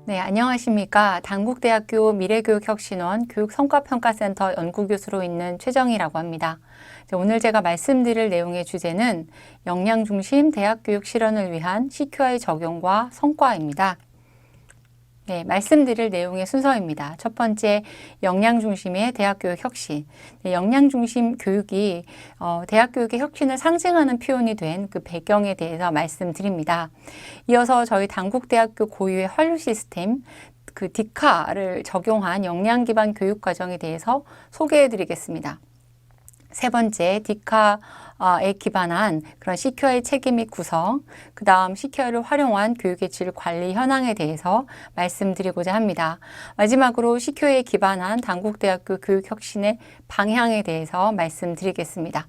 네, 안녕하십니까. 단국대학교 미래교육혁신원 교육성과평가센터 연구교수로 있는 최정희라고 합니다. 오늘 제가 말씀드릴 내용의 주제는 역량중심 대학교육 실현을 위한 CQI 적용과 성과입니다. 네, 말씀드릴 내용의 순서입니다. 첫 번째, 역량중심의 대학교육 혁신. 네, 역량중심 교육이 대학교육의 혁신을 상징하는 표현이 된 그 배경에 대해서 말씀드립니다. 이어서 저희 단국대학교 고유의 환류 시스템, 그 디카를 적용한 역량 기반 교육 과정에 대해서 소개해 드리겠습니다. 세 번째, 디카에 기반한 그런 CQI 체계 및 구성, 그 다음 CQI를 활용한 교육의 질 관리 현황에 대해서 말씀드리고자 합니다. 마지막으로 CQI에 기반한 단국대학교 교육혁신의 방향에 대해서 말씀드리겠습니다.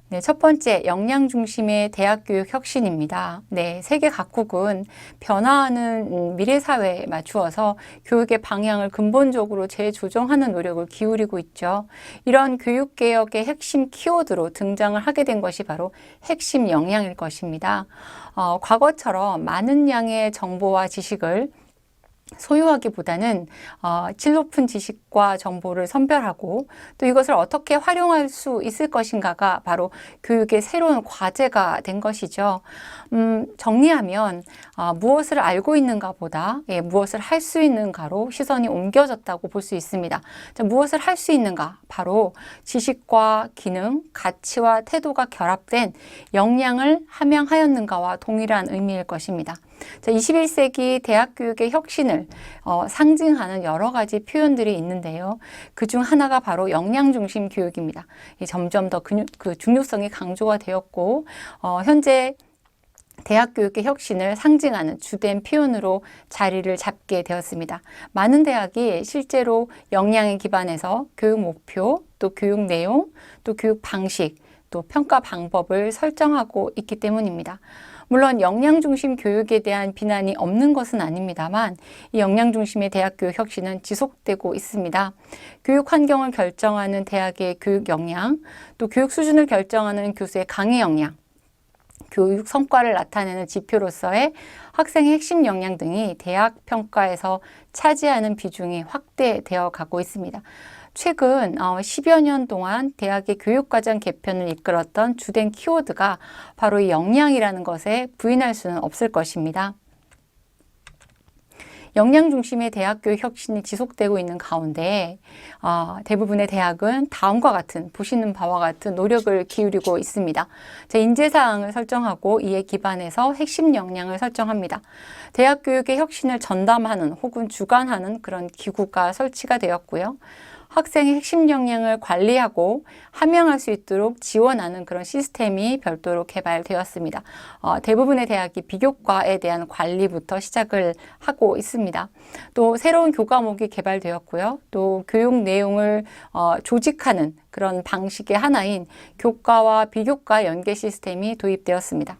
네, 첫 번째, 역량 중심의 대학교육 혁신입니다. 네, 세계 각국은 변화하는 미래 사회에 맞추어서 교육의 방향을 근본적으로 재조정하는 노력을 기울이고 있죠. 이런 교육개혁의 핵심 키워드로 등장을 하게 된 것이 바로 핵심 역량일 것입니다. 과거처럼 많은 양의 정보와 지식을 소유하기보다는 질 높은 지식과 정보를 선별하고 또 이것을 어떻게 활용할 수 있을 것인가가 바로 교육의 새로운 과제가 된 것이죠. 정리하면 무엇을 알고 있는가보다 무엇을 할 수 있는가로 시선이 옮겨졌다고 볼 수 있습니다. 자, 무엇을 할 수 있는가? 바로 지식과 기능, 가치와 태도가 결합된 역량을 함양하였는가와 동일한 의미일 것입니다. 자, 21세기 대학 교육의 혁신을 상징하는 여러 가지 표현들이 있는데요. 그중 하나가 바로 역량 중심 교육입니다. 점점 더 그 중요성이 강조가 되었고 현재 대학 교육의 혁신을 상징하는 주된 표현으로 자리를 잡게 되었습니다. 많은 대학이 실제로 역량에 기반해서 교육 목표, 또 교육 내용, 또 교육 방식, 또 평가 방법을 설정하고 있기 때문입니다. 물론 역량 중심 교육에 대한 비난이 없는 것은 아닙니다만 이 역량 중심의 대학 교육 혁신은 지속되고 있습니다. 교육 환경을 결정하는 대학의 교육 역량, 또 교육 수준을 결정하는 교수의 강의 역량, 교육 성과를 나타내는 지표로서의 학생의 핵심 역량 등이 대학 평가에서 차지하는 비중이 확대되어 가고 있습니다. 최근 10여 년 동안 대학의 교육과정 개편을 이끌었던 주된 키워드가 바로 이 역량이라는 것에 부인할 수는 없을 것입니다. 역량 중심의 대학 교육 혁신이 지속되고 있는 가운데 대부분의 대학은 다음과 같은 보시는 바와 같은 노력을 기울이고 있습니다. 인재사항을 설정하고 이에 기반해서 핵심 역량을 설정합니다. 대학 교육의 혁신을 전담하는 혹은 주관하는 그런 기구가 설치가 되었고요. 학생의 핵심 역량을 관리하고 함양할 수 있도록 지원하는 그런 시스템이 별도로 개발되었습니다. 대부분의 대학이 비교과에 대한 관리부터 시작을 하고 있습니다. 또 새로운 교과목이 개발되었고요. 또 교육 내용을 조직하는 그런 방식의 하나인 교과와 비교과 연계 시스템이 도입되었습니다.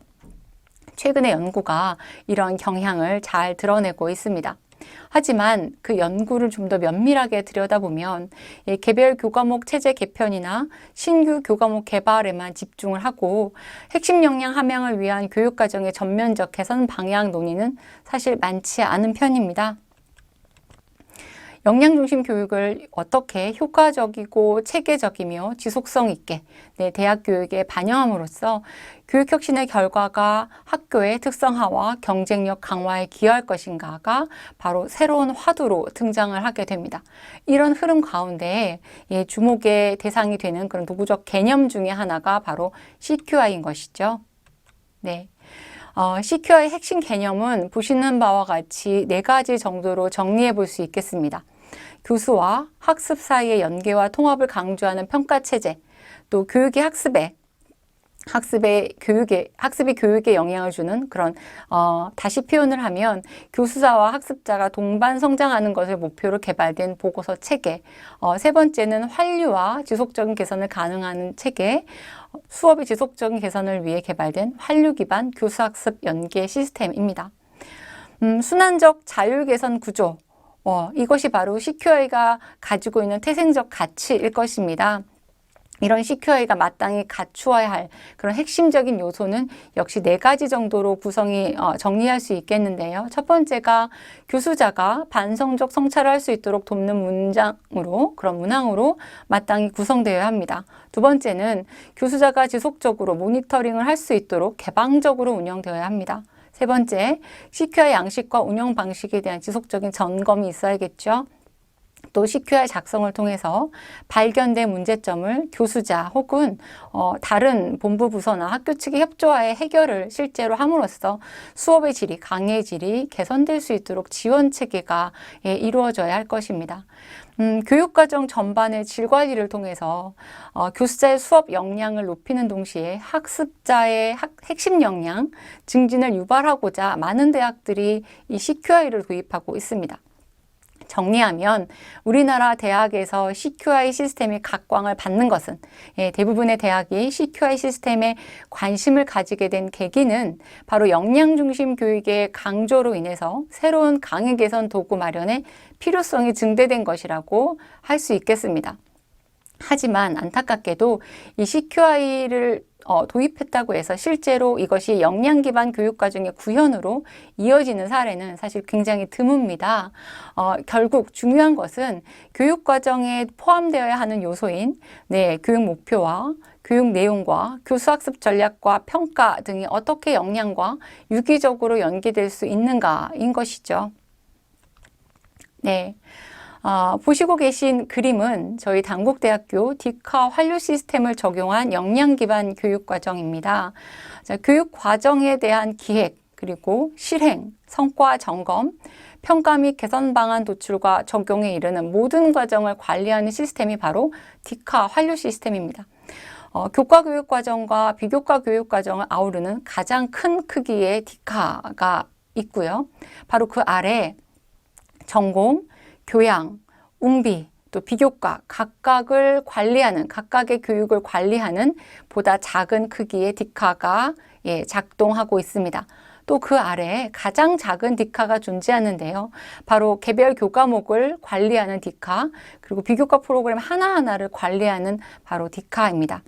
최근의 연구가 이런 경향을 잘 드러내고 있습니다. 하지만 그 연구를 좀 더 면밀하게 들여다보면 개별 교과목 체제 개편이나 신규 교과목 개발에만 집중을 하고 핵심 역량 함양을 위한 교육과정의 전면적 개선 방향 논의는 사실 많지 않은 편입니다. 역량 중심 교육을 어떻게 효과적이고 체계적이며 지속성 있게 대학 교육에 반영함으로써 교육 혁신의 결과가 학교의 특성화와 경쟁력 강화에 기여할 것인가가 바로 새로운 화두로 등장을 하게 됩니다. 이런 흐름 가운데 주목의 대상이 되는 그런 도구적 개념 중에 하나가 바로 CQI인 것이죠. 네. CQI 핵심 개념은 보시는 바와 같이 4가지 정도로 정리해 볼 수 있겠습니다. 교수와 학습 사이의 연계와 통합을 강조하는 평가체제, 또 교육이 학습이 교육에 영향을 주는 그런 다시 표현을 하면 교수자와 학습자가 동반 성장하는 것을 목표로 개발된 보고서 체계, 세 번째는 환류와 지속적인 개선을 가능하는 체계, 수업의 지속적인 개선을 위해 개발된 환류 기반 교수학습 연계 시스템입니다. 순환적 자율 개선 구조, 이것이 바로 CQI가 가지고 있는 태생적 가치일 것입니다. 이런 CQI가 마땅히 갖추어야 할 그런 핵심적인 요소는 역시 4가지 정도로 구성이 정리할 수 있겠는데요. 첫 번째가 교수자가 반성적 성찰을 할 수 있도록 돕는 그런 문항으로 마땅히 구성되어야 합니다. 두 번째는 교수자가 지속적으로 모니터링을 할 수 있도록 개방적으로 운영되어야 합니다. 세 번째, CQI 양식과 운영 방식에 대한 지속적인 점검이 있어야겠죠. 또 CQI 작성을 통해서 발견된 문제점을 교수자 혹은 다른 본부 부서나 학교 측의 협조하에 해결을 실제로 함으로써 수업의 질이, 강의의 질이 개선될 수 있도록 지원 체계가 이루어져야 할 것입니다. 교육과정 전반의 질 관리를 통해서 교수자의 수업 역량을 높이는 동시에 학습자의 핵심 역량 증진을 유발하고자 많은 대학들이 이 CQI를 도입하고 있습니다. 정리하면 우리나라 대학에서 CQI 시스템이 각광을 받는 것은 대부분의 대학이 CQI 시스템에 관심을 가지게 된 계기는 바로 역량 중심 교육의 강조로 인해서 새로운 강의 개선 도구 마련의 필요성이 증대된 것이라고 할 수 있겠습니다. 하지만 안타깝게도 이 CQI를 도입했다고 해서 실제로 이것이 역량 기반 교육 과정의 구현으로 이어지는 사례는 사실 굉장히 드뭅니다. 결국 중요한 것은 교육 과정에 포함되어야 하는 요소인 교육 목표와 교육 내용과 교수 학습 전략과 평가 등이 어떻게 역량과 유기적으로 연계될 수 있는가인 것이죠. 보시고 계신 그림은 저희 단국대학교 디카 환류 시스템을 적용한 역량 기반 교육 과정입니다. 교육 과정에 대한 기획, 그리고 실행, 성과 점검, 평가 및 개선 방안 도출과 적용에 이르는 모든 과정을 관리하는 시스템이 바로 디카 환류 시스템입니다. 교과 교육 과정과 비교과 교육 과정을 아우르는 가장 큰 크기의 디카가 있고요. 바로 그 아래 전공, 교양, 웅비, 또 비교과 각각의 교육을 관리하는 보다 작은 크기의 디카가 작동하고 있습니다. 또 그 아래에 가장 작은 디카가 존재하는데요. 바로 개별 교과목을 관리하는 디카, 그리고 비교과 프로그램 하나하나를 관리하는 바로 디카입니다.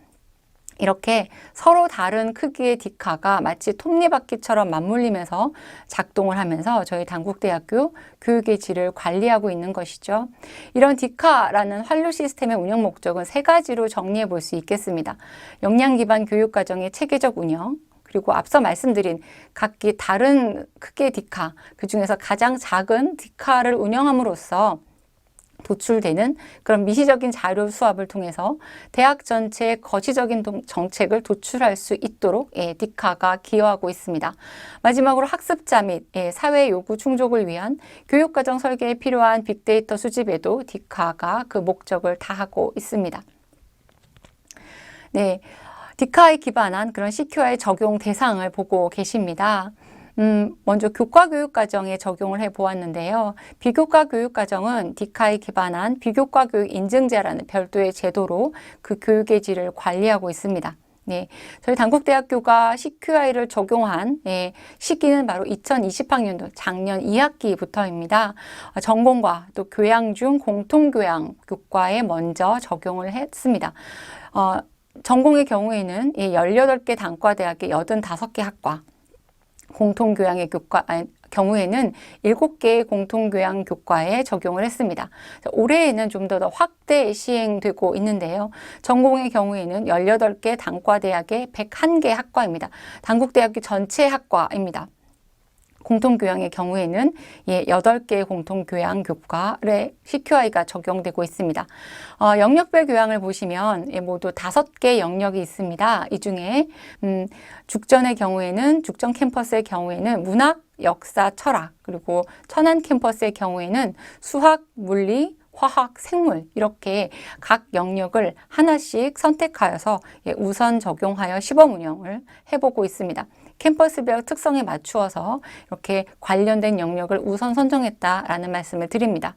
이렇게 서로 다른 크기의 디카가 마치 톱니바퀴처럼 맞물리면서 작동을 하면서 저희 단국대학교 교육의 질을 관리하고 있는 것이죠. 이런 디카라는 환류 시스템의 운영 목적은 3가지로 정리해 볼 수 있겠습니다. 역량 기반 교육 과정의 체계적 운영, 그리고 앞서 말씀드린 각기 다른 크기의 디카, 그 중에서 가장 작은 디카를 운영함으로써 도출되는 그런 미시적인 자료 수합을 통해서 대학 전체의 거시적인 정책을 도출할 수 있도록 디카가 기여하고 있습니다. 마지막으로 학습자 및 사회 요구 충족을 위한 교육과정 설계에 필요한 빅데이터 수집에도 디카가 그 목적을 다하고 있습니다. 디카에 기반한 그런 CQI 적용 대상을 보고 계십니다. 먼저 교과 교육 과정에 적용을 해 보았는데요. 비교과 교육 과정은 디카에 기반한 비교과 교육 인증제라는 별도의 제도로 그 교육의 질을 관리하고 있습니다. 저희 단국대학교가 CQI를 적용한 시기는 바로 2020학년도 작년 2학기부터입니다. 전공과 또 교양 중 공통교양 교과에 먼저 적용을 했습니다. 전공의 경우에는 18개 단과대학의 85개 학과, 공통교양의 경우에는 7개의 공통교양 교과에 적용을 했습니다. 올해에는 좀 더 확대 시행되고 있는데요. 전공의 경우에는 18개 단과대학의 101개 학과입니다. 단국대학교 전체 학과입니다. 공통교양의 경우에는 8개의 공통교양 교과에 CQI가 적용되고 있습니다. 영역별 교양을 보시면 모두 5개 영역이 있습니다. 이 중에 죽전의 경우에는 죽전 캠퍼스의 경우에는 문학, 역사, 철학, 그리고 천안 캠퍼스의 경우에는 수학, 물리, 화학, 생물 이렇게 각 영역을 하나씩 선택하여서 우선 적용하여 시범 운영을 해보고 있습니다. 캠퍼스별 특성에 맞추어서 이렇게 관련된 영역을 우선 선정했다라는 말씀을 드립니다.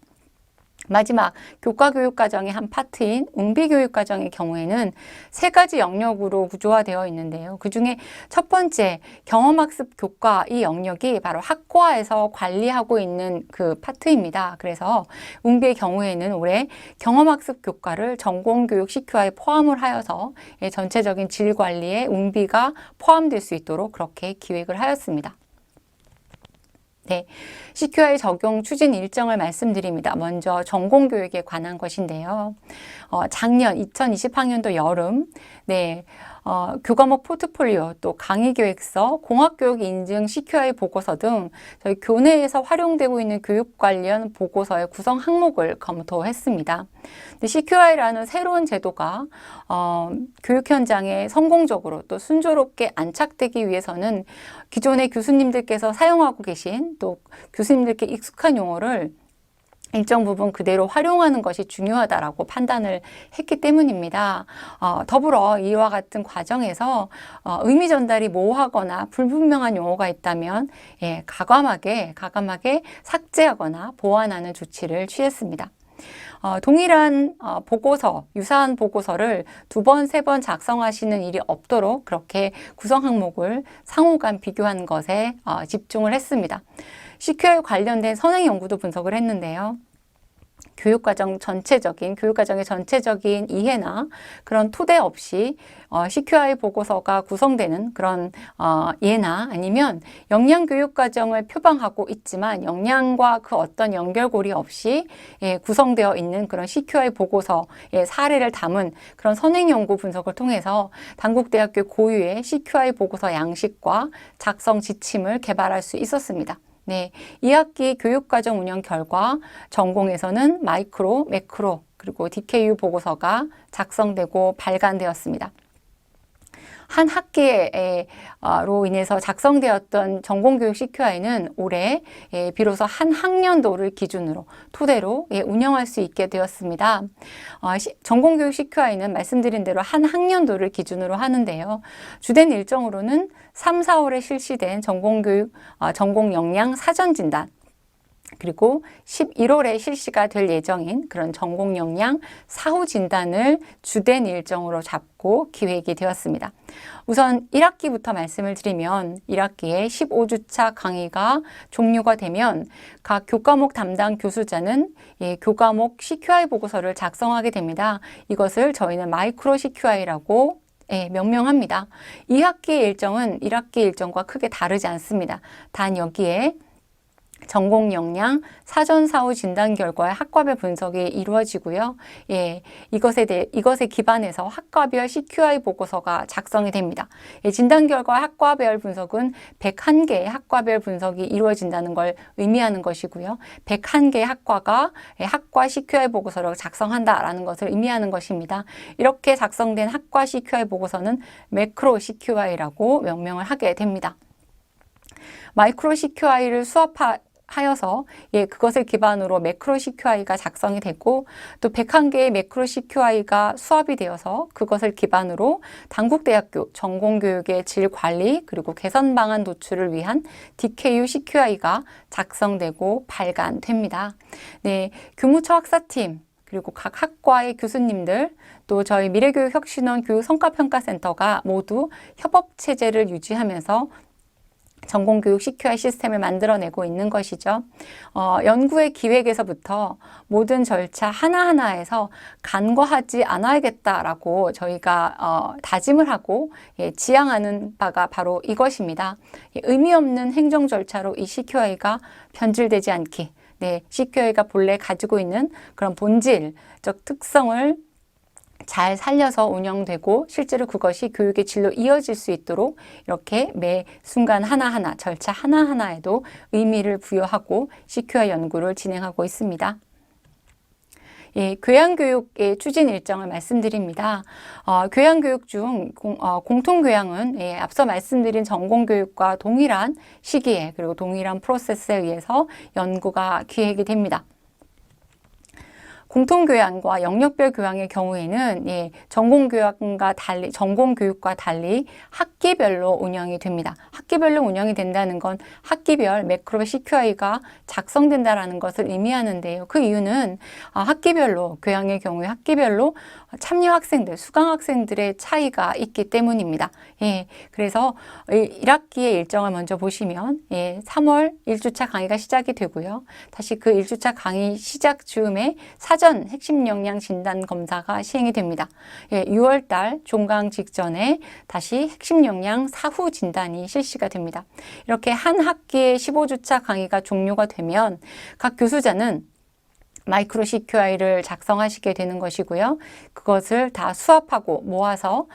마지막 교과교육과정의 한 파트인 웅비교육과정의 경우에는 세 가지 영역으로 구조화되어 있는데요. 그중에 첫 번째 경험학습 교과, 이 영역이 바로 학과에서 관리하고 있는 그 파트입니다. 그래서 웅비의 경우에는 올해 경험학습 교과를 전공교육 CQI에 포함을 하여서 전체적인 질관리에 웅비가 포함될 수 있도록 그렇게 기획을 하였습니다. 네, CQI 적용 추진 일정을 말씀드립니다. 먼저 전공교육에 관한 것인데요. 작년 2020학년도 여름, 교과목 포트폴리오, 또 강의계획서, 공학교육 인증 CQI 보고서 등 저희 교내에서 활용되고 있는 교육 관련 보고서의 구성 항목을 검토했습니다. CQI라는 새로운 제도가 교육 현장에 성공적으로 또 순조롭게 안착되기 위해서는 기존의 교수님들께서 사용하고 계신 또 교수님들께 익숙한 용어를 일정 부분 그대로 활용하는 것이 중요하다라고 판단을 했기 때문입니다. 더불어 이와 같은 과정에서 의미 전달이 모호하거나 불분명한 용어가 있다면 가감하게 삭제하거나 보완하는 조치를 취했습니다. 동일한 보고서, 유사한 보고서를 두 번, 세 번 작성하시는 일이 없도록 그렇게 구성 항목을 상호간 비교한 것에 집중을 했습니다. CQI 관련된 선행 연구도 분석을 했는데요. 교육과정의 전체적인 이해나 그런 토대 없이 CQI 보고서가 구성되는 그런 예나 아니면 역량교육과정을 표방하고 있지만 역량과 그 어떤 연결고리 없이 구성되어 있는 그런 CQI 보고서의 사례를 담은 그런 선행연구 분석을 통해서 단국대학교 고유의 CQI 보고서 양식과 작성 지침을 개발할 수 있었습니다. 네, 2학기 교육과정 운영 결과 전공에서는 마이크로, 매크로, 그리고 DKU 보고서가 작성되고 발간되었습니다. 한 학기로 인해서 작성되었던 전공교육 CQI는 올해 비로소 한 학년도를 기준으로 토대로 운영할 수 있게 되었습니다. 전공교육 CQI는 말씀드린 대로 한 학년도를 기준으로 하는데요. 주된 일정으로는 3, 4월에 실시된 전공 역량 사전진단, 그리고 11월에 실시가 될 예정인 그런 전공 역량 사후 진단을 주된 일정으로 잡고 기획이 되었습니다. 우선 1학기부터 말씀을 드리면 1학기에 15주차 강의가 종료가 되면 각 교과목 담당 교수자는 교과목 CQI 보고서를 작성하게 됩니다. 이것을 저희는 마이크로 CQI라고 명명합니다. 2학기 일정은 1학기 일정과 크게 다르지 않습니다. 단 여기에 전공 역량 사전 사후 진단 결과의 학과별 분석이 이루어지고요. 이것에 기반해서 학과별 CQI 보고서가 작성이 됩니다. 진단 결과 학과별 분석은 101개의 학과별 분석이 이루어진다는 걸 의미하는 것이고요. 101개의 학과가 학과 CQI 보고서를 작성한다라는 것을 의미하는 것입니다. 이렇게 작성된 학과 CQI 보고서는 매크로 CQI라고 명명을 하게 됩니다. 마이크로 CQI를 수합하여서 그것을 기반으로 매크로 CQI가 작성이 되고 또 101개의 매크로 CQI가 수합이 되어서 그것을 기반으로 단국대학교 전공교육의 질관리 그리고 개선 방안 도출을 위한 DKU CQI가 작성되고 발간됩니다. 네, 교무처 학사팀 그리고 각 학과의 교수님들 또 저희 미래교육혁신원 교육성과평가센터가 모두 협업체제를 유지하면서 전공교육 CQI 시스템을 만들어내고 있는 것이죠. 연구의 기획에서부터 모든 절차 하나하나에서 간과하지 않아야겠다라고 저희가 다짐을 하고 지향하는 바가 바로 이것입니다. 의미 없는 행정 절차로 이 CQI가 변질되지 않기, CQI가 본래 가지고 있는 그런 본질적 특성을 잘 살려서 운영되고 실제로 그것이 교육의 질로 이어질 수 있도록 이렇게 매 순간 하나하나 절차 하나하나에도 의미를 부여하고 CQI 연구를 진행하고 있습니다. 교양교육의 추진 일정을 말씀드립니다. 교양교육 중 공통교양은 앞서 말씀드린 전공교육과 동일한 시기에 그리고 동일한 프로세스에 의해서 연구가 기획이 됩니다. 공통교양과 영역별 교양의 경우에는 전공교육과 달리 학기별로 운영이 됩니다. 학기별로 운영이 된다는 건 학기별 매크로 CQI가 작성된다라는 것을 의미하는데요. 그 이유는 학기별로 교양의 경우에 학기별로 참여 학생들, 수강 학생들의 차이가 있기 때문입니다. 그래서 1학기의 일정을 먼저 보시면 3월 1주차 강의가 시작이 되고요. 다시 그 1주차 강의 시작 즈음에 사전 핵심 역량 진단 검사가 시행이 됩니다. 6월 달 종강 직전에 다시 핵심 역량 사후 진단이 실시가 됩니다. 이렇게 한 학기의 15주차 강의가 종료가 되면 각 교수자는 마이크로 CQI를 작성하시게 되는 것이고요. 그것을 다 수합하고 모아서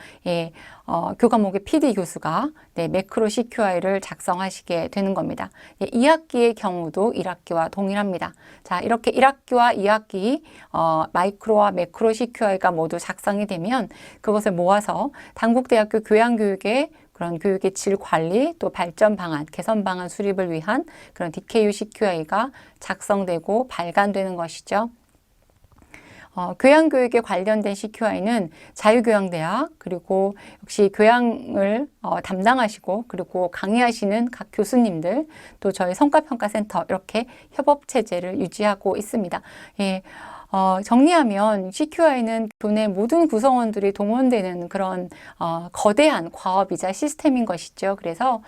교과목의 PD 교수가 매크로 CQI를 작성하시게 되는 겁니다. 2학기의 경우도 1학기와 동일합니다. 자, 이렇게 1학기와 2학기 마이크로와 매크로 CQI가 모두 작성이 되면 그것을 모아서 단국대학교 교양교육의 그런 교육의 질 관리, 또 발전 방안, 개선 방안 수립을 위한 그런 DKU CQI가 작성되고 발간되는 것이죠. 교양교육에 관련된 CQI는 자유교양대학, 그리고 역시 교양을 담당하시고 그리고 강의하시는 각 교수님들, 또 저희 성과평가센터 이렇게 협업체제를 유지하고 있습니다. 정리하면 CQI는 교내 모든 구성원들이 동원되는 그런 거대한 과업이자 시스템인 것이죠. 그래서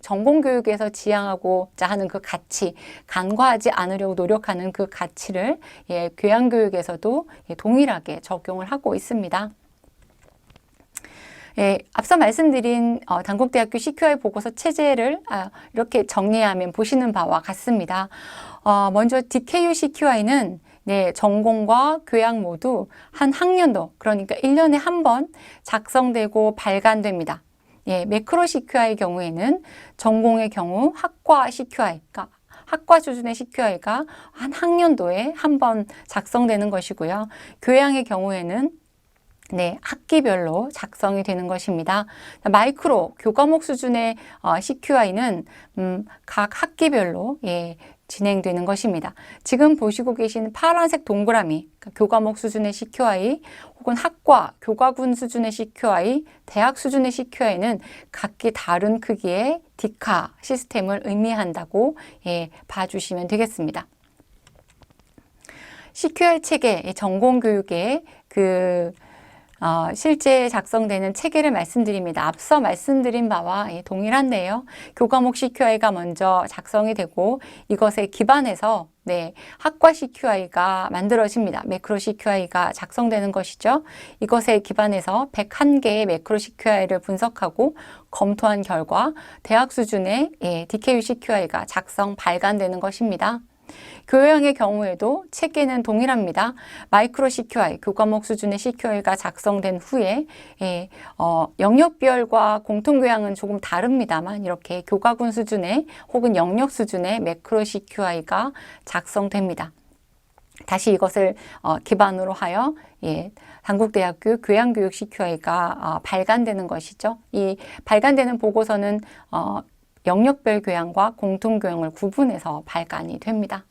전공교육에서 지향하고자 하는 그 가치, 간과하지 않으려고 노력하는 그 가치를 교양교육에서도 동일하게 적용을 하고 있습니다. 앞서 말씀드린 단국대학교 CQI 보고서 체제를 이렇게 정리하면 보시는 바와 같습니다. 먼저 DKU CQI는 전공과 교양 모두 한 학년도, 그러니까 1년에 한 번 작성되고 발간됩니다. 매크로 CQI 경우에는 전공의 경우 학과 CQI, 그러니까 학과 수준의 CQI가 한 학년도에 한 번 작성되는 것이고요. 교양의 경우에는 학기별로 작성이 되는 것입니다. 마이크로 교과목 수준의 CQI는 각 학기별로 진행되는 것입니다. 지금 보시고 계신 파란색 동그라미, 그러니까 교과목 수준의 CQI 혹은 학과, 교과군 수준의 CQI, 대학 수준의 CQI는 각기 다른 크기의 디카 시스템을 의미한다고 봐주시면 되겠습니다. CQI 체계, 전공교육의 실제 작성되는 체계를 말씀드립니다. 앞서 말씀드린 바와 동일한데요. 교과목 CQI가 먼저 작성이 되고 이것에 기반해서 학과 CQI가 만들어집니다. 매크로 CQI가 작성되는 것이죠. 이것에 기반해서 101개의 매크로 CQI를 분석하고 검토한 결과 대학 수준의 DKU CQI가 작성, 발간되는 것입니다. 교양의 경우에도 체계는 동일합니다. 마이크로 CQI, 교과목 수준의 CQI가 작성된 후에 영역별과 공통교양은 조금 다릅니다만 이렇게 교과군 수준의 혹은 영역 수준의 매크로 CQI가 작성됩니다. 다시 이것을 기반으로 하여 단국대학교 교양교육 CQI가 발간되는 것이죠. 이 발간되는 보고서는 영역별 교양과 공통교양을 구분해서 발간이 됩니다.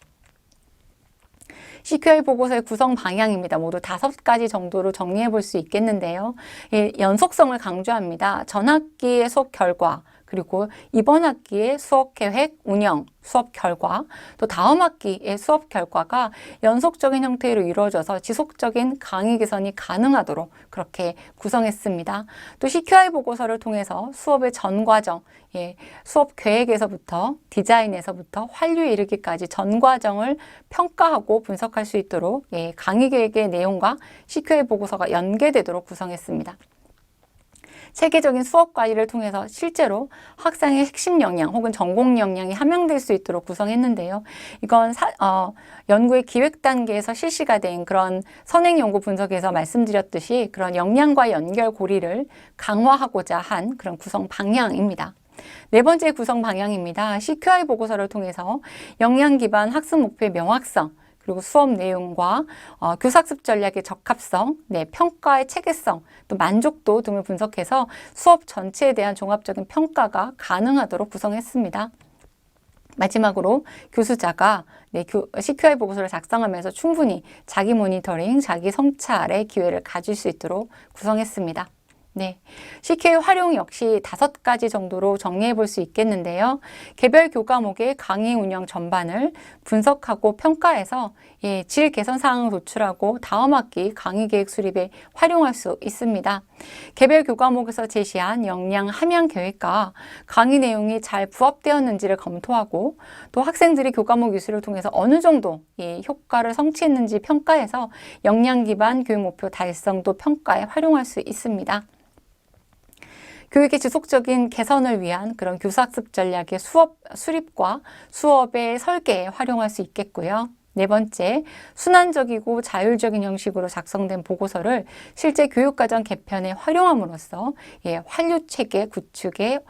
CQI 보고서의 구성 방향입니다. 모두 5가지 정도로 정리해 볼 수 있겠는데요. 연속성을 강조합니다. 전학기의 수업 결과, 그리고 이번 학기의 수업 계획, 운영, 수업 결과, 또 다음 학기의 수업 결과가 연속적인 형태로 이루어져서 지속적인 강의 개선이 가능하도록 그렇게 구성했습니다. 또 CQI 보고서를 통해서 수업의 전 과정, 수업 계획에서부터 디자인에서부터 환류에 이르기까지 전 과정을 평가하고 분석할 수 있도록 강의 계획의 내용과 CQI 보고서가 연계되도록 구성했습니다. 체계적인 수업 관리를 통해서 실제로 학생의 핵심 역량 혹은 전공 역량이 함양될 수 있도록 구성했는데요. 이건 연구의 기획 단계에서 실시가 된 그런 선행 연구 분석에서 말씀드렸듯이 그런 역량과 연결 고리를 강화하고자 한 그런 구성 방향입니다. 네 번째 구성 방향입니다. CQI 보고서를 통해서 역량 기반 학습 목표의 명확성, 그리고 수업 내용과 교사학습 전략의 적합성, 평가의 체계성, 또 만족도 등을 분석해서 수업 전체에 대한 종합적인 평가가 가능하도록 구성했습니다. 마지막으로 교수자가 CQI 보고서를 작성하면서 충분히 자기 모니터링, 자기 성찰의 기회를 가질 수 있도록 구성했습니다. 네, CQI 활용 역시 5가지 정도로 정리해 볼 수 있겠는데요. 개별 교과목의 강의 운영 전반을 분석하고 평가해서 질 개선 사항을 도출하고 다음 학기 강의 계획 수립에 활용할 수 있습니다. 개별 교과목에서 제시한 역량 함양 계획과 강의 내용이 잘 부합되었는지를 검토하고 또 학생들이 교과목 이수를 통해서 어느 정도 효과를 성취했는지 평가해서 역량 기반 교육 목표 달성도 평가에 활용할 수 있습니다. 교육의 지속적인 개선을 위한 그런 교사학습 전략의 수립과 수업의 설계에 활용할 수 있겠고요. 네 번째, 순환적이고 자율적인 형식으로 작성된 보고서를 실제 교육과정 개편에 활용함으로써 환류체계 구축에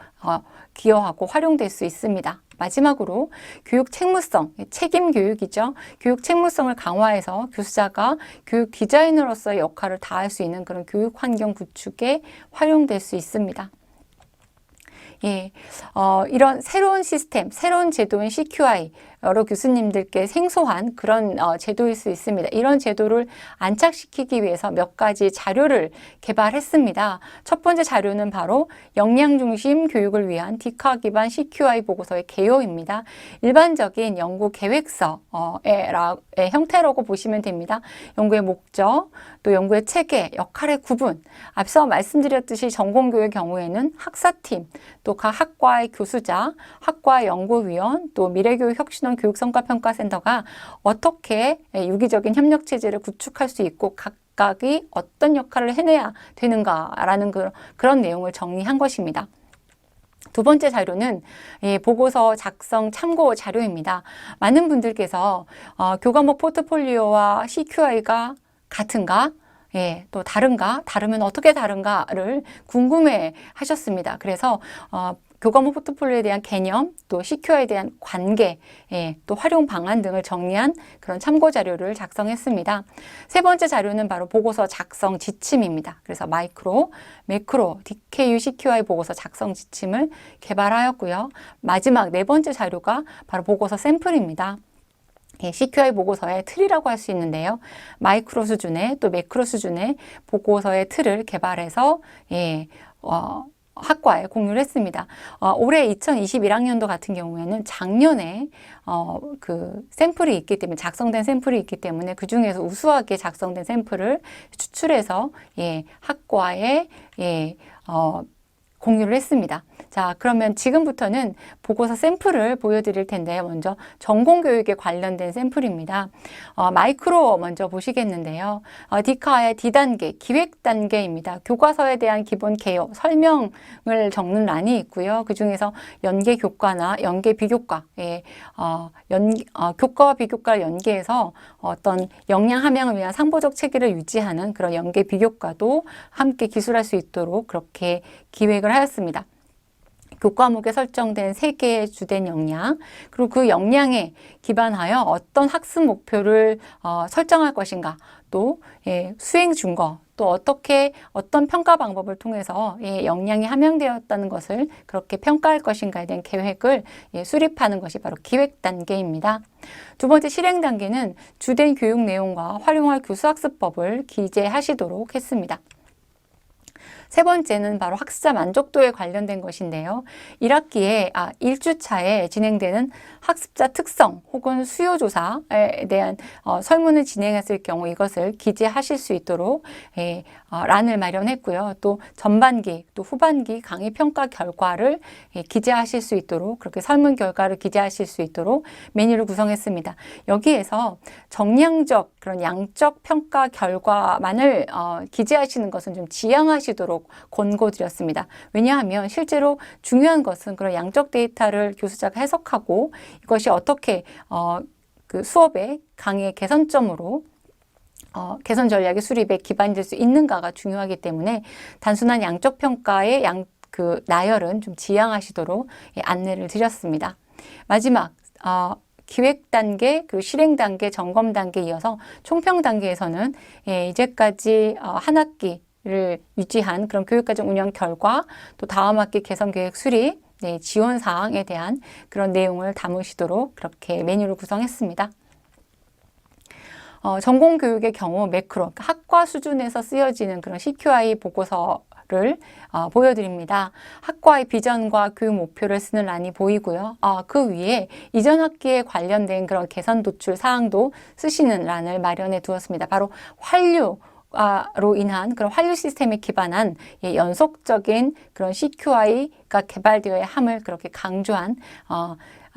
기여하고 활용될 수 있습니다. 마지막으로 교육 책무성, 책임 교육이죠. 교육 책무성을 강화해서 교수자가 교육 디자이너로서의 역할을 다할 수 있는 그런 교육 환경 구축에 활용될 수 있습니다. 이런 새로운 시스템, 새로운 제도인 CQI, 여러 교수님들께 생소한 그런 제도일 수 있습니다. 이런 제도를 안착시키기 위해서 몇 가지 자료를 개발했습니다. 첫 번째 자료는 바로 역량 중심 교육을 위한 디카 기반 CQI 보고서의 개요입니다. 일반적인 연구 계획서의 형태라고 보시면 됩니다. 연구의 목적, 또 연구의 체계, 역할의 구분. 앞서 말씀드렸듯이 전공교의 경우에는 학사팀, 또 각 학과의 교수자, 학과 연구위원, 또 미래교육 혁신원 교육성과평가센터가 어떻게 유기적인 협력체제를 구축할 수 있고 각각이 어떤 역할을 해내야 되는가라는 그런 내용을 정리한 것입니다. 두 번째 자료는 보고서 작성 참고 자료입니다. 많은 분들께서 교과목 포트폴리오와 CQI가 같은가? 또 다른가? 다르면 어떻게 다른가를 궁금해 하셨습니다. 그래서 교과목 포트폴리오에 대한 개념, 또 CQI에 대한 관계, 또 활용 방안 등을 정리한 그런 참고 자료를 작성했습니다. 세 번째 자료는 바로 보고서 작성 지침입니다. 그래서 마이크로, 매크로, DKU, CQI 보고서 작성 지침을 개발하였고요. 마지막 네 번째 자료가 바로 보고서 샘플입니다. CQI 보고서의 틀이라고 할 수 있는데요. 마이크로 수준의 또 매크로 수준의 보고서의 틀을 개발해서 학과에 공유를 했습니다. 올해 2021학년도 같은 경우에는 작년에 그 샘플이 있기 때문에 작성된 샘플이 있기 때문에 그 중에서 우수하게 작성된 샘플을 추출해서 학과에 공유를 했습니다. 자, 그러면 지금부터는 보고서 샘플을 보여드릴 텐데요. 먼저 전공교육에 관련된 샘플입니다. 마이크로 먼저 보시겠는데요. 디카의 D단계, 기획단계입니다. 교과서에 대한 기본 개요, 설명을 적는 란이 있고요. 그 중에서 연계교과나 연계비교과에 교과와 비교과를 연계해서 어떤 역량 함양을 위한 상보적 체계를 유지하는 그런 연계비교과도 함께 기술할 수 있도록 그렇게 기획을 하였습니다. 교과목에 설정된 3개의 주된 역량, 그리고 그 역량에 기반하여 어떤 학습 목표를 설정할 것인가, 또 수행 준거, 또 어떤 평가 방법을 통해서 역량이 함양되었다는 것을 그렇게 평가할 것인가에 대한 계획을 수립하는 것이 바로 기획 단계입니다. 두 번째 실행 단계는 주된 교육 내용과 활용할 교수학습법을 기재하시도록 했습니다. 세 번째는 바로 학습자 만족도에 관련된 것인데요. 1학기에 1주차에 진행되는 학습자 특성 혹은 수요조사에 대한 설문을 진행했을 경우 이것을 기재하실 수 있도록 란을 마련했고요. 또 전반기, 또 후반기 강의 평가 결과를 기재하실 수 있도록 그렇게 설문 결과를 기재하실 수 있도록 메뉴를 구성했습니다. 여기에서 정량적 그런 양적 평가 결과만을 기재하시는 것은 좀 지양하시도록 권고드렸습니다. 왜냐하면 실제로 중요한 것은 그런 양적 데이터를 교수자가 해석하고 이것이 어떻게 그 수업의 강의의 개선점으로 개선 전략의 수립에 기반이 될 수 있는가가 중요하기 때문에 단순한 양적 평가의 그 나열은 좀 지양하시도록 안내를 드렸습니다. 마지막 기획 단계, 그리고 실행 단계, 점검 단계에 이어서 총평 단계에서는 이제까지 한 학기를 유지한 그런 교육과정 운영 결과, 또 다음 학기 개선 계획 수립, 네, 지원 사항에 대한 그런 내용을 담으시도록 그렇게 메뉴를 구성했습니다. 전공 교육의 경우 매크로, 그러니까 학과 수준에서 쓰여지는 그런 CQI 보고서를 보여드립니다. 학과의 비전과 교육 목표를 쓰는 란이 보이고요. 그 위에 이전 학기에 관련된 그런 개선 도출 사항도 쓰시는 란을 마련해 두었습니다. 바로 로 인한 그런 환류 시스템에 기반한 연속적인 그런 CQI가 개발되어야 함을 그렇게 강조한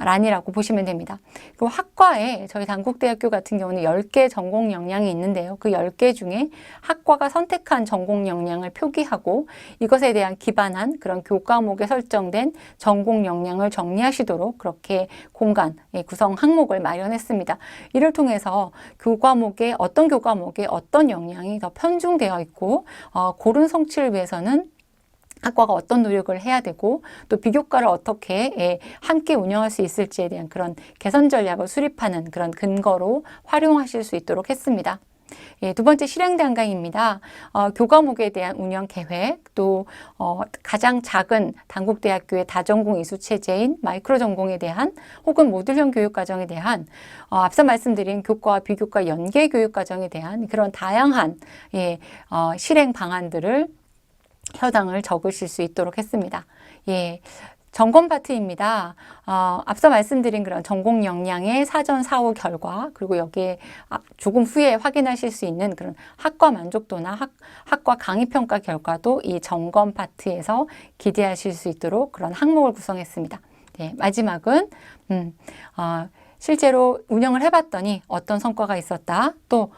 란이라고 보시면 됩니다. 그리고 학과에 저희 단국대학교 같은 경우는 10개 전공 역량이 있는데요. 그 10개 중에 학과가 선택한 전공 역량을 표기하고 이것에 대한 기반한 그런 교과목에 설정된 전공 역량을 정리하시도록 그렇게 공간, 구성 항목을 마련했습니다. 이를 통해서 어떤 교과목에 어떤 역량이 더 편중되어 있고 고른 성취를 위해서는 학과가 어떤 노력을 해야 되고 또 비교과를 어떻게 함께 운영할 수 있을지에 대한 그런 개선 전략을 수립하는 그런 근거로 활용하실 수 있도록 했습니다. 두 번째 실행 단계입니다. 교과목에 대한 운영 계획, 또 가장 작은 단국대학교의 다전공 이수 체제인 마이크로 전공에 대한 혹은 모듈형 교육과정에 대한 앞서 말씀드린 교과와 비교과 연계 교육과정에 대한 그런 다양한 실행 방안들을 현황을 적으실 수 있도록 했습니다. 점검 파트입니다. 앞서 말씀드린 그런 전공 역량의 사전 사후 결과, 그리고 여기에 조금 후에 확인하실 수 있는 그런 학과 만족도나 학과 강의 평가 결과도 이 점검 파트에서 기대하실 수 있도록 그런 항목을 구성했습니다. 마지막은 실제로 운영을 해봤더니 어떤 성과가 있었다. 또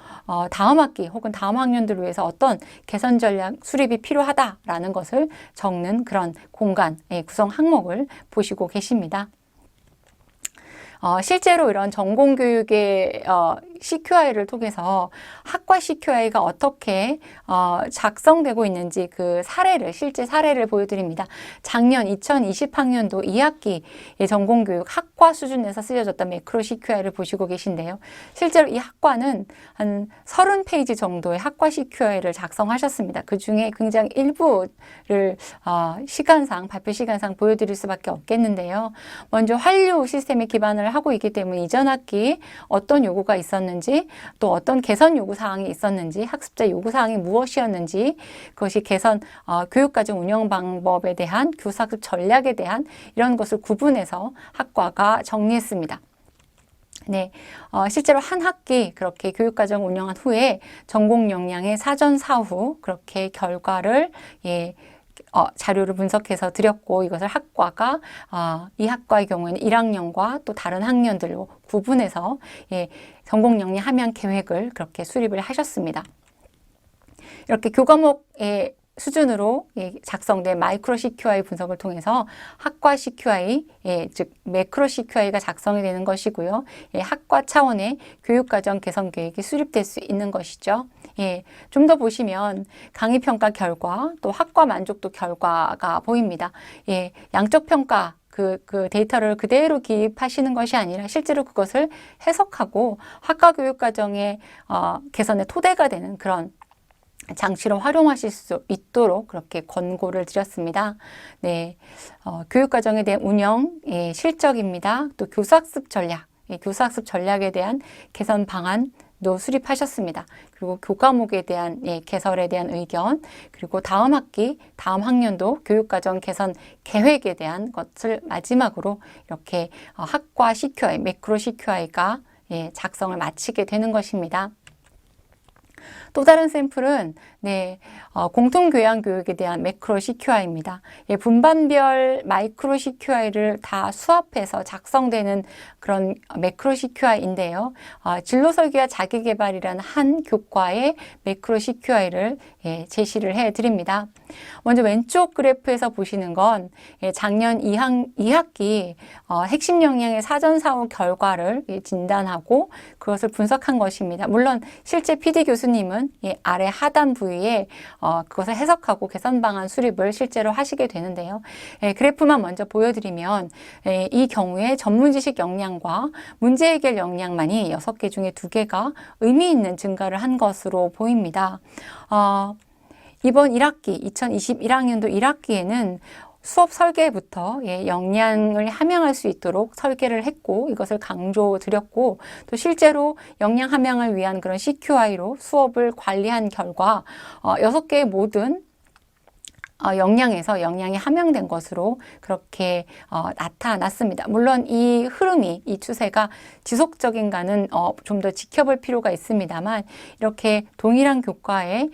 다음 학기 혹은 다음 학년들을 위해서 어떤 개선 전략 수립이 필요하다라는 것을 적는 그런 공간, 구성 항목을 보시고 계십니다. 실제로 이런 전공교육의 CQI를 통해서 학과 CQI가 어떻게 작성되고 있는지 그 실제 사례를 보여드립니다. 작년 2020학년도 2학기 전공교육 학과 수준에서 쓰여졌던 매크로 CQI를 보시고 계신데요. 실제로 이 학과는 한 30페이지 정도의 학과 CQI를 작성하셨습니다. 그 중에 굉장히 일부를 발표 시간상 보여드릴 수밖에 없겠는데요. 먼저 환류 시스템에 기반을 하고 있기 때문에 이전 학기 어떤 요구가 있었는지, 또 어떤 개선 요구사항이 있었는지, 학습자 요구사항이 무엇이었는지, 그것이 개선 교육과정 운영 방법에 대한 교사학습 전략에 대한 이런 것을 구분해서 학과가 정리했습니다. 실제로 한 학기 그렇게 교육과정 운영한 후에 전공 역량의 사전 사후 그렇게 결과를 자료를 분석해서 드렸고, 이것을 학과가 이 학과의 경우에는 1학년과 또 다른 학년들로 구분해서 전공 역량 함양 계획을 그렇게 수립을 하셨습니다. 이렇게 교과목의 수준으로 작성된 마이크로 CQI 분석을 통해서 학과 CQI, 즉 매크로 CQI가 작성이 되는 것이고요. 학과 차원의 교육과정 개선 계획이 수립될 수 있는 것이죠. 좀 더 보시면 강의 평가 결과, 또 학과 만족도 결과가 보입니다. 양적 평가 그 데이터를 그대로 기입하시는 것이 아니라 실제로 그것을 해석하고 학과 교육과정의 개선의 토대가 되는 그런 장치로 활용하실 수 있도록 그렇게 권고를 드렸습니다. 교육과정에 대한 운영, 실적입니다. 또 교사학습 전략, 교사학습 전략에 대한 개선 방안도 수립하셨습니다. 그리고 교과목에 대한 개설에 대한 의견, 그리고 다음 학기, 다음 학년도 교육과정 개선 계획에 대한 것을 마지막으로 이렇게 학과 CQI, 매크로 CQI가 작성을 마치게 되는 것입니다. 또 다른 샘플은 공통교양교육에 대한 매크로 CQI입니다. 분반별 마이크로 CQI를 다 수합해서 작성되는 그런 매크로 CQI인데요. 진로 설계와 자기개발이라는 한 교과의 매크로 CQI를 제시를 해드립니다. 먼저 왼쪽 그래프에서 보시는 건 작년 2학기 핵심 역량의 사전 사후 결과를 진단하고 그것을 분석한 것입니다. 물론 실제 PD 교수님은 아래 하단 부위에 그것을 해석하고 개선 방안 수립을 실제로 하시게 되는데요. 그래프만 먼저 보여드리면 이 경우에 전문 지식 역량과 문제 해결 역량만이 6개 중에 2개가 의미 있는 증가를 한 것으로 보입니다. 이번 1학기, 2021학년도 1학기에는 수업 설계부터 역량을 함양할 수 있도록 설계를 했고 이것을 강조드렸고 또 실제로 역량 함양을 위한 그런 CQI로 수업을 관리한 결과 6개의 모든 역량에서 역량이 함양된 것으로 그렇게 나타났습니다. 물론 이 흐름이, 이 추세가 지속적인가는 좀 더 지켜볼 필요가 있습니다만 이렇게 동일한 교과에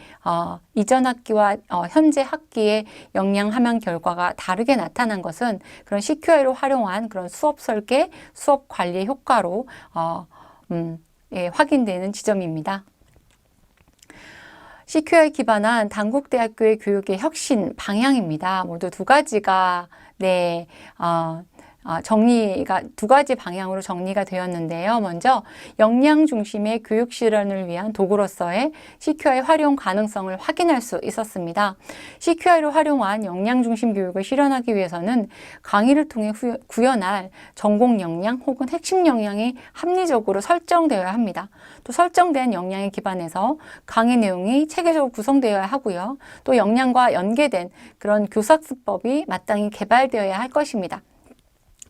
이전 학기와 현재 학기의 역량 함양 결과가 다르게 나타난 것은 그런 CQI로 활용한 그런 수업 설계, 수업 관리의 효과로 확인되는 지점입니다. CQI 기반한 단국대학교의 교육의 혁신 방향입니다. 모두 두 가지가 정리가 두 가지 방향으로 정리가 되었는데요. 먼저 역량 중심의 교육 실현을 위한 도구로서의 CQI 활용 가능성을 확인할 수 있었습니다. CQI로 활용한 역량 중심 교육을 실현하기 위해서는 강의를 통해 구현할 전공 역량 혹은 핵심 역량이 합리적으로 설정되어야 합니다. 또 설정된 역량에 기반해서 강의 내용이 체계적으로 구성되어야 하고요. 또 역량과 연계된 그런 교사수법이 마땅히 개발되어야 할 것입니다.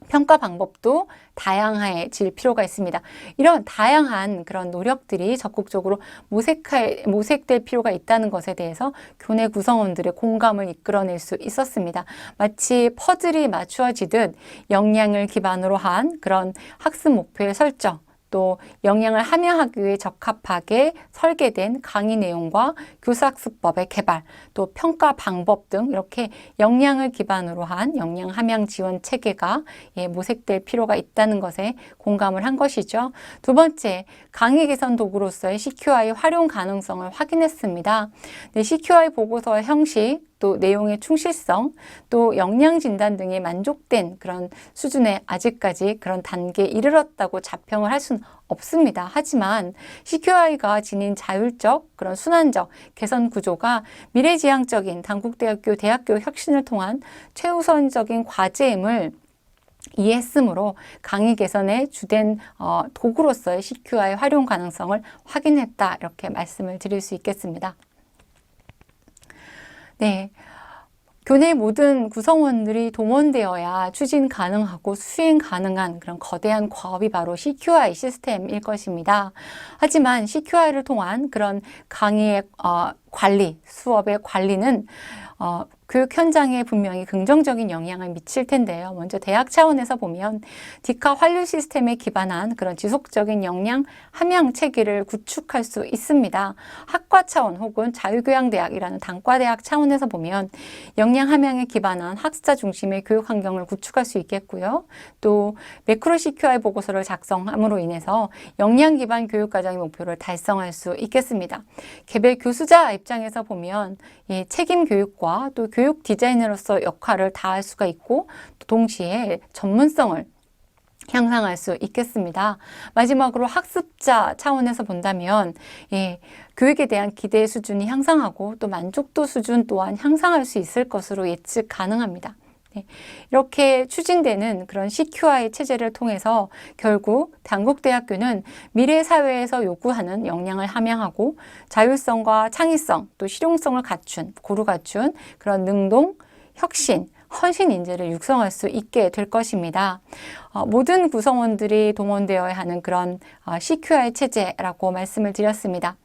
평가 방법도 다양해질 필요가 있습니다. 이런 다양한 그런 노력들이 적극적으로 모색될 필요가 있다는 것에 대해서 교내 구성원들의 공감을 이끌어낼 수 있었습니다. 마치 퍼즐이 맞추어지듯 역량을 기반으로 한 그런 학습 목표의 설정, 또 역량을 함양하기 위해 적합하게 설계된 강의 내용과 교사학습법의 개발, 또 평가 방법 등 이렇게 역량을 기반으로 한 역량 함양 지원 체계가 모색될 필요가 있다는 것에 공감을 한 것이죠. 두 번째, 강의 개선 도구로서의 CQI 활용 가능성을 확인했습니다. CQI 보고서의 형식, 또 내용의 충실성, 또 역량 진단 등이 만족된 그런 수준에 아직까지 그런 단계에 이르렀다고 자평을 할 수는 없습니다. 하지만 CQI가 지닌 자율적, 그런 순환적 개선 구조가 미래지향적인 단국대학교 대학교 혁신을 통한 최우선적인 과제임을 이해했으므로 강의 개선의 주된 도구로서의 CQI 활용 가능성을 확인했다. 이렇게 말씀을 드릴 수 있겠습니다. 네. 교내 모든 구성원들이 동원되어야 추진 가능하고 수행 가능한 그런 거대한 과업이 바로 CQI 시스템일 것입니다. 하지만 CQI를 통한 그런 강의의 관리, 수업의 관리는 교육 현장에 분명히 긍정적인 영향을 미칠 텐데요. 먼저 대학 차원에서 보면 디카 환류 시스템에 기반한 그런 지속적인 역량 함양 체계를 구축할 수 있습니다. 학과 차원 혹은 자유교양대학이라는 단과대학 차원에서 보면 역량 함양에 기반한 학습자 중심의 교육 환경을 구축할 수 있겠고요. 또 매크로 CQI 보고서를 작성함으로 인해서 역량 기반 교육 과정의 목표를 달성할 수 있겠습니다. 개별 교수자 입장에서 보면 이 책임 교육과 또 교육 디자이너로서 역할을 다할 수가 있고 또 동시에 전문성을 향상할 수 있겠습니다. 마지막으로 학습자 차원에서 본다면 교육에 대한 기대 수준이 향상하고 또 만족도 수준 또한 향상할 수 있을 것으로 예측 가능합니다. 이렇게 추진되는 그런 CQI 체제를 통해서 결국 단국대학교는 미래 사회에서 요구하는 역량을 함양하고 자율성과 창의성 또 실용성을 고루 갖춘 그런 능동, 혁신, 헌신 인재를 육성할 수 있게 될 것입니다. 모든 구성원들이 동원되어야 하는 그런 CQI 체제라고 말씀을 드렸습니다.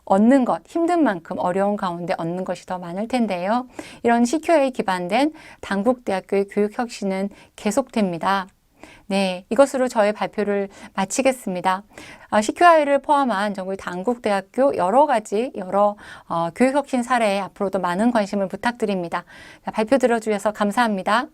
얻는 것, 힘든 만큼 어려운 가운데 얻는 것이 더 많을 텐데요. 이런 CQI에 기반된 단국대학교의 교육혁신은 계속됩니다. 네, 이것으로 저의 발표를 마치겠습니다. CQI를 포함한 전국 단국대학교 여러 교육혁신 사례에 앞으로도 많은 관심을 부탁드립니다. 발표 들어주셔서 감사합니다.